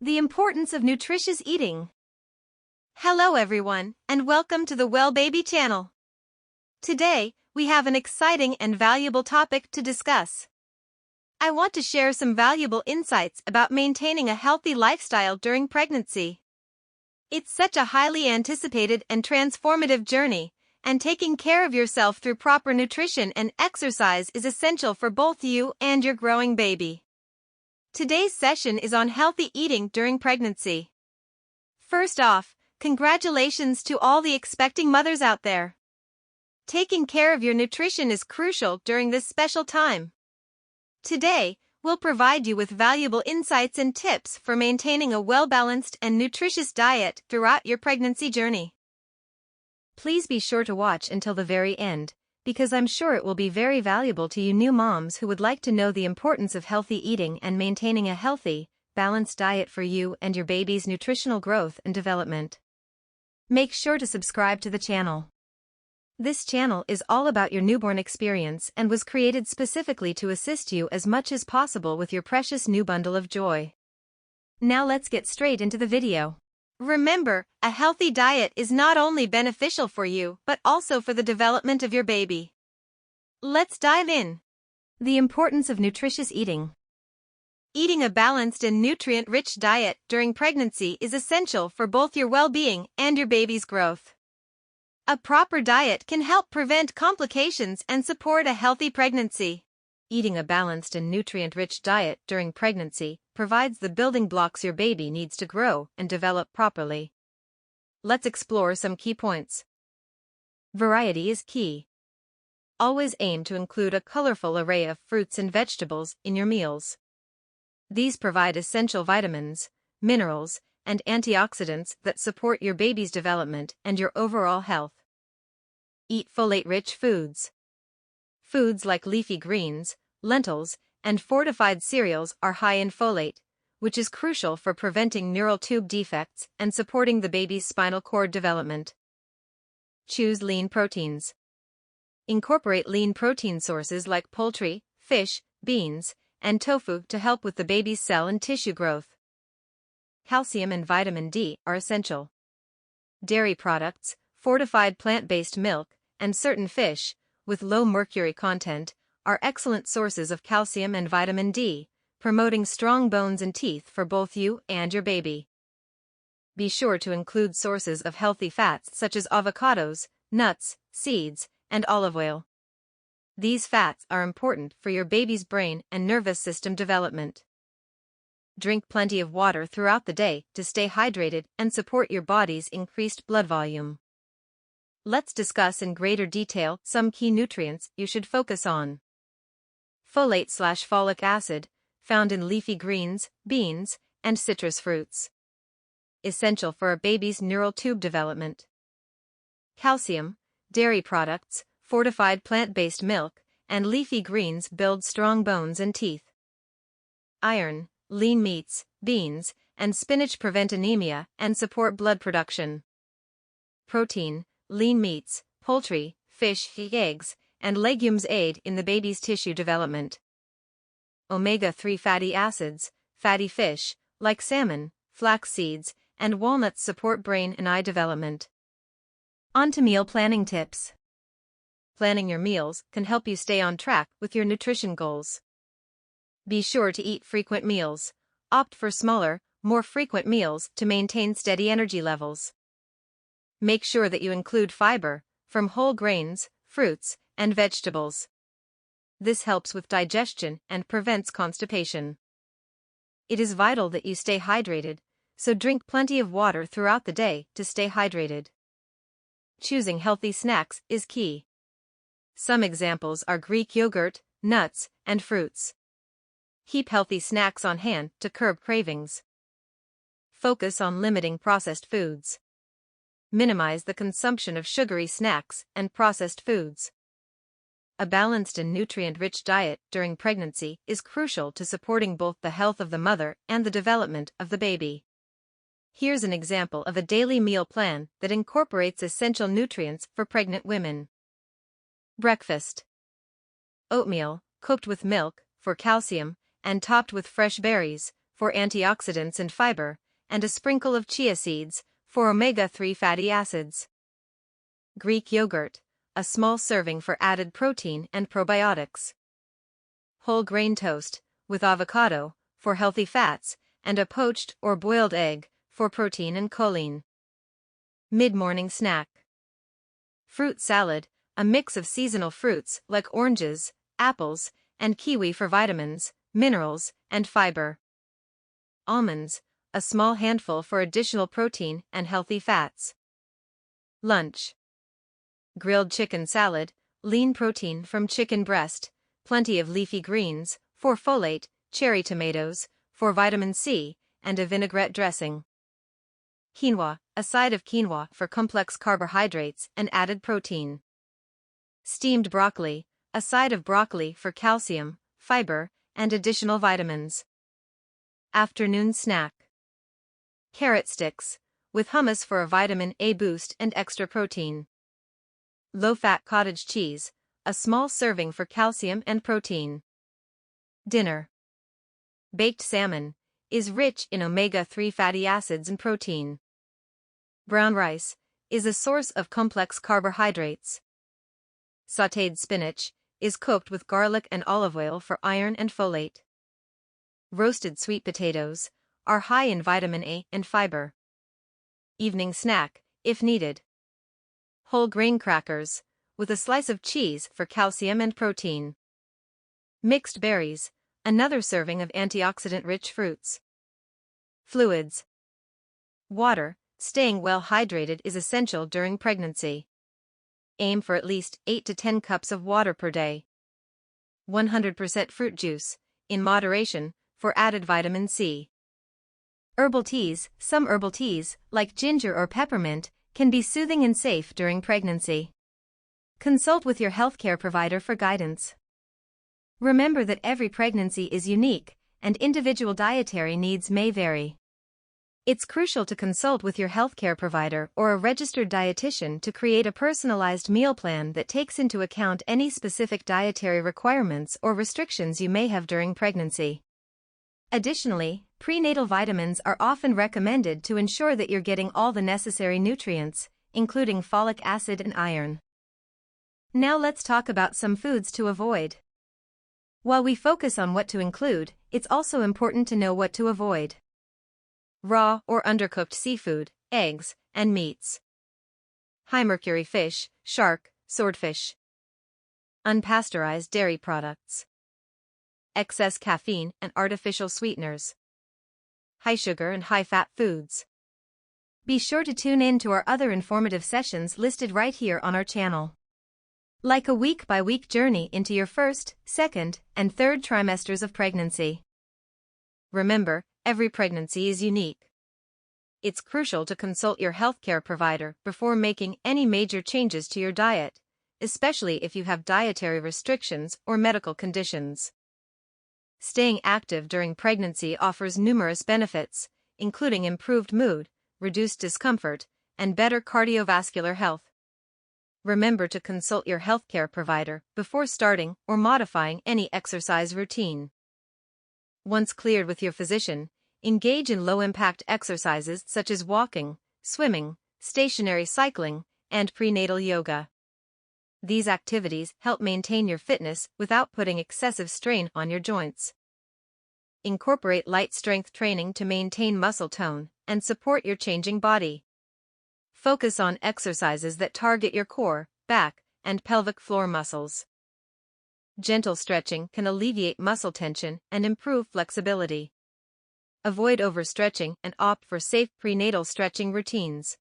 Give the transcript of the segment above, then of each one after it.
The importance of nutritious eating. Hello everyone, and welcome to the Well Baby channel. Today, we have an exciting and valuable topic to discuss. I want to share some valuable insights about maintaining a healthy lifestyle during pregnancy. It's such a highly anticipated and transformative journey, and taking care of yourself through proper nutrition and exercise is essential for both you and your growing baby. Today's session is on healthy eating during pregnancy. First off, congratulations to all the expecting mothers out there. Taking care of your nutrition is crucial during this special time. Today, we'll provide you with valuable insights and tips for maintaining a well-balanced and nutritious diet throughout your pregnancy journey. Please be sure to watch until the very end, because I'm sure it will be very valuable to you new moms who would like to know the importance of healthy eating and maintaining a healthy, balanced diet for you and your baby's nutritional growth and development. Make sure to subscribe to the channel. This channel is all about your newborn experience and was created specifically to assist you as much as possible with your precious new bundle of joy. Now let's get straight into the video. Remember, a healthy diet is not only beneficial for you but also for the development of your baby. Let's dive in. The importance of nutritious eating. Eating a balanced and nutrient-rich diet during pregnancy is essential for both your well-being and your baby's growth. A proper diet can help prevent complications and support a healthy pregnancy. Eating a balanced and nutrient-rich diet during pregnancy provides the building blocks your baby needs to grow and develop properly. Let's explore some key points. Variety is key. Always aim to include a colorful array of fruits and vegetables in your meals. These provide essential vitamins, minerals, and antioxidants that support your baby's development and your overall health. Eat folate-rich foods. Foods like leafy greens, lentils, and fortified cereals are high in folate, which is crucial for preventing neural tube defects and supporting the baby's spinal cord development. Choose lean proteins. Incorporate lean protein sources like poultry, fish, beans, and tofu to help with the baby's cell and tissue growth. Calcium and vitamin D are essential. Dairy products, fortified plant-based milk, and certain fish, with low mercury content, are excellent sources of calcium and vitamin D, promoting strong bones and teeth for both you and your baby. Be sure to include sources of healthy fats such as avocados, nuts, seeds, and olive oil. These fats are important for your baby's brain and nervous system development. Drink plenty of water throughout the day to stay hydrated and support your body's increased blood volume. Let's discuss in greater detail some key nutrients you should focus on. Folate/folic acid, found in leafy greens, beans, and citrus fruits. Essential for a baby's neural tube development. Calcium, dairy products, fortified plant-based milk, and leafy greens build strong bones and teeth. Iron, lean meats, beans, and spinach prevent anemia and support blood production. Protein, lean meats, poultry, fish, eggs, and legumes aid in the baby's tissue development. Omega-3 fatty acids, fatty fish, like salmon, flax seeds, and walnuts support brain and eye development. On to meal planning tips. Planning your meals can help you stay on track with your nutrition goals. Be sure to eat frequent meals. Opt for smaller, more frequent meals to maintain steady energy levels. Make sure that you include fiber, from whole grains, fruits, and vegetables. This helps with digestion and prevents constipation. It is vital that you stay hydrated, so drink plenty of water throughout the day to stay hydrated. Choosing healthy snacks is key. Some examples are Greek yogurt, nuts, and fruits. Keep healthy snacks on hand to curb cravings. Focus on limiting processed foods. Minimize the consumption of sugary snacks and processed foods. A balanced and nutrient-rich diet during pregnancy is crucial to supporting both the health of the mother and the development of the baby. Here's an example of a daily meal plan that incorporates essential nutrients for pregnant women. Breakfast. Oatmeal, cooked with milk, for calcium, and topped with fresh berries, for antioxidants and fiber, and a sprinkle of chia seeds, for omega-3 fatty acids. Greek yogurt, a small serving for added protein and probiotics. Whole grain toast, with avocado, for healthy fats, and a poached or boiled egg, for protein and choline. Mid-morning snack. Fruit salad, a mix of seasonal fruits like oranges, apples, and kiwi for vitamins, minerals, and fiber. Almonds, a small handful for additional protein and healthy fats. Lunch. Grilled chicken salad, lean protein from chicken breast, plenty of leafy greens, for folate, cherry tomatoes, for vitamin C, and a vinaigrette dressing. Quinoa, a side of quinoa for complex carbohydrates and added protein. Steamed broccoli, a side of broccoli for calcium, fiber, and additional vitamins. Afternoon snack. Carrot sticks, with hummus for a vitamin A boost and extra protein. Low-fat cottage cheese, a small serving for calcium and protein. Dinner. Baked salmon, is rich in omega-3 fatty acids and protein. Brown rice, is a source of complex carbohydrates. Sautéed spinach, is cooked with garlic and olive oil for iron and folate. Roasted sweet potatoes, are high in vitamin A and fiber. Evening snack, if needed. Whole grain crackers, with a slice of cheese for calcium and protein. Mixed berries, another serving of antioxidant-rich fruits. Fluids. Water, staying well hydrated is essential during pregnancy. Aim for at least 8 to 10 cups of water per day. 100% fruit juice, in moderation, for added vitamin C. Herbal teas. Some herbal teas, like ginger or peppermint, can be soothing and safe during pregnancy. Consult with your healthcare provider for guidance. Remember that every pregnancy is unique, and individual dietary needs may vary. It's crucial to consult with your healthcare provider or a registered dietitian to create a personalized meal plan that takes into account any specific dietary requirements or restrictions you may have during pregnancy. Additionally, prenatal vitamins are often recommended to ensure that you're getting all the necessary nutrients, including folic acid and iron. Now let's talk about some foods to avoid. While we focus on what to include, it's also important to know what to avoid. Raw or undercooked seafood, eggs, and meats. High mercury fish, shark, swordfish. Unpasteurized dairy products. Excess caffeine and artificial sweeteners. High sugar and high-fat foods. Be sure to tune in to our other informative sessions listed right here on our channel. Like a week-by-week journey into your first, second, and third trimesters of pregnancy. Remember, every pregnancy is unique. It's crucial to consult your healthcare provider before making any major changes to your diet, especially if you have dietary restrictions or medical conditions. Staying active during pregnancy offers numerous benefits, including improved mood, reduced discomfort, and better cardiovascular health. Remember to consult your healthcare provider before starting or modifying any exercise routine. Once cleared with your physician, engage in low-impact exercises such as walking, swimming, stationary cycling, and prenatal yoga. These activities help maintain your fitness without putting excessive strain on your joints. Incorporate light strength training to maintain muscle tone and support your changing body. Focus on exercises that target your core, back, and pelvic floor muscles. Gentle stretching can alleviate muscle tension and improve flexibility. Avoid overstretching and opt for safe prenatal stretching routines.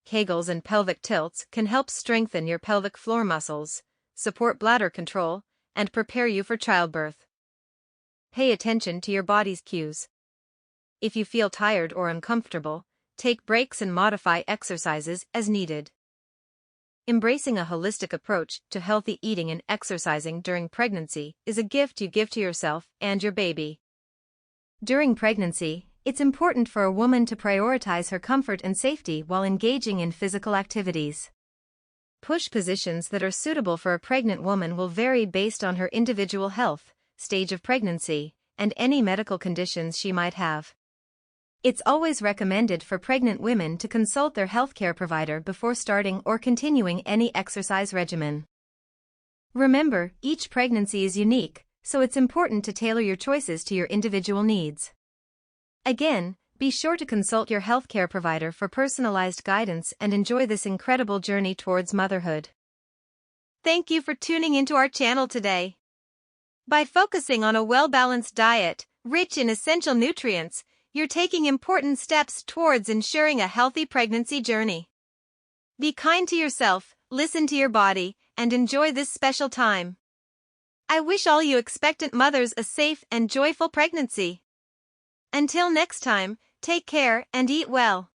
Kegels and pelvic tilts can help strengthen your pelvic floor muscles, support bladder control, and prepare you for childbirth. Pay attention to your body's cues. If you feel tired or uncomfortable, take breaks and modify exercises as needed. Embracing a holistic approach to healthy eating and exercising during pregnancy is a gift you give to yourself and your baby. During pregnancy, it's important for a woman to prioritize her comfort and safety while engaging in physical activities. Push positions that are suitable for a pregnant woman will vary based on her individual health, stage of pregnancy, and any medical conditions she might have. It's always recommended for pregnant women to consult their healthcare provider before starting or continuing any exercise regimen. Remember, each pregnancy is unique, so it's important to tailor your choices to your individual needs. Again, be sure to consult your healthcare provider for personalized guidance and enjoy this incredible journey towards motherhood. Thank you for tuning into our channel today. By focusing on a well-balanced diet, rich in essential nutrients, you're taking important steps towards ensuring a healthy pregnancy journey. Be kind to yourself, listen to your body, and enjoy this special time. I wish all you expectant mothers a safe and joyful pregnancy. Until next time, take care and eat well.